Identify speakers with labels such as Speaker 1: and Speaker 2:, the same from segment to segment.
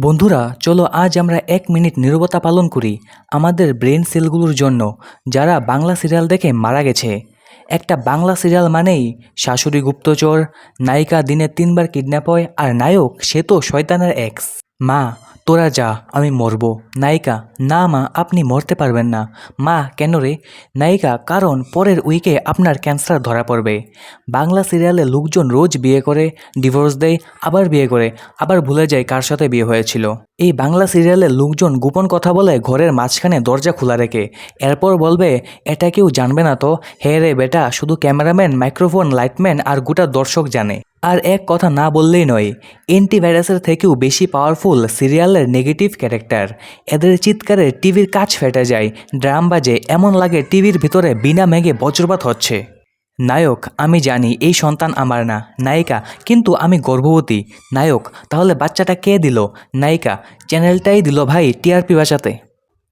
Speaker 1: বন্ধুরা চলো আজ আমরা 1 মিনিট নীরবতা পালন করি আমাদের ব্রেন সেলগুলোর জন্য যারা বাংলা সিরিয়াল দেখে মারা গেছে। একটা বাংলা সিরিয়াল মানেই শাশুড়ি গুপ্তচর, নায়িকা দিনে 3বার কিডন্যাপ হয় আর নায়ক সে তো শয়তানের এক্স। মা তোরা যা, আমি মরবো। নায়িকা না মা, আপনি মরতে পারবেন না। মা কেন রে? নায়িকা কারণ পরের উইকে আপনার ক্যান্সার ধরা পড়বে। বাংলা সিরিয়ালে লোকজন রোজ বিয়ে করে, ডিভোর্স দেয়, আবার বিয়ে করে, আবার ভুলে যায় কার সাথে বিয়ে হয়েছিল। এই বাংলা সিরিয়ালে লোকজন গোপন কথা বলে ঘরের মাঝখানে দরজা খোলা রেখে, এরপর বলবে এটা কেউ জানবে না তো। হে রে বেটা, শুধু ক্যামেরাম্যান, মাইক্রোফোন, লাইটম্যান আর গোটা দর্শক জানে। আর এক কথা না বললেই নয়, অ্যান্টিভাইরাসের থেকেও বেশি পাওয়ারফুল সিরিয়ালের নেগেটিভ ক্যারেক্টার। এদের চিৎকারে টিভির কাচ ফেটে যায়, ড্রাম বাজে, এমন লাগে টিভির ভিতরে বিনা মেঘে বজ্রপাত হচ্ছে। নায়ক আমি জানি এই সন্তান আমার না। নায়িকা কিন্তু আমি গর্ভবতী। নায়ক তাহলে বাচ্চাটা কে দিল? নায়িকা চ্যানেলটাই দিল ভাই, টিআরপি বাঁচাতে।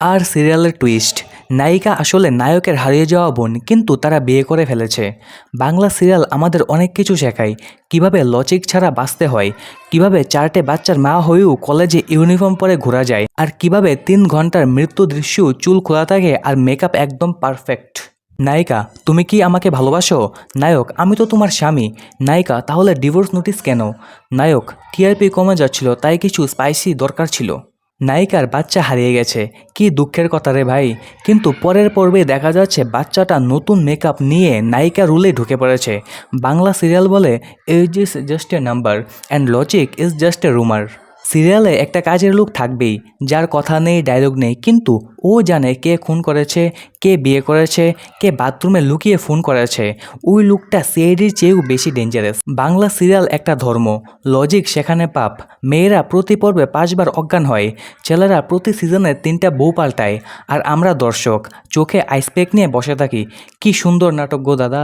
Speaker 1: আর সিরিয়ালের টুইস্ট, নায়িকা আসলে নায়কের হারিয়ে যাওয়া বোন, কিন্তু তারা বিয়ে করে ফেলেছে। বাংলা সিরিয়াল আমাদের অনেক কিছু শেখায়, কিভাবে লজিক ছাড়া বাঁচতে হয়, কিভাবে 4টে বাচ্চার মা হয়েও কলেজে ইউনিফর্ম পরে ঘোরা যায়, আর কিভাবে 3 ঘন্টার মৃত্যু দৃশ্য চুল খোলা থাকে আর মেকআপ একদম পারফেক্ট। নায়িকা তুমি কি আমাকে ভালোবাসো? নায়ক আমি তো তোমার স্বামী। নায়িকা তাহলে ডিভোর্স নোটিশ কেন? নায়ক টিআরপি কমে যাচ্ছিল, তাই কিছু স্পাইসি দরকার ছিল। নায়িকার বাচ্চা হারিয়ে গেছে, কি দুঃখের কথা রে ভাই। কিন্তু পরের পর্বে দেখা যাচ্ছে বাচ্চাটা নতুন মেকআপ নিয়ে নায়িকা রুলে ঢুকে পড়েছে। বাংলা সিরিয়াল বলে age is just a number and logic is just a rumour. সিরিয়ালে একটা কাজের লোক থাকবেই, যার কথা নেই, ডায়লগ নেই, কিন্তু ও জানে কে খুন করেছে, কে বিয়ে করেছে, কে বাথরুমে লুকিয়ে ফোন করেছে। ওই লোকটা সিআইডির চেয়েও বেশি ডেঞ্জারাস। বাংলা সিরিয়াল একটা ধর্ম, লজিক সেখানে পাপ। মেয়েরা প্রতি পর্বে 5বার অজ্ঞান হয়, ছেলেরা প্রতি সিজনে 3টা বউ পাল্টায়, আর আমরা দর্শক চোখে আইসপ্যাক নিয়ে বসে থাকি। কি সুন্দর নাটক গো দাদা।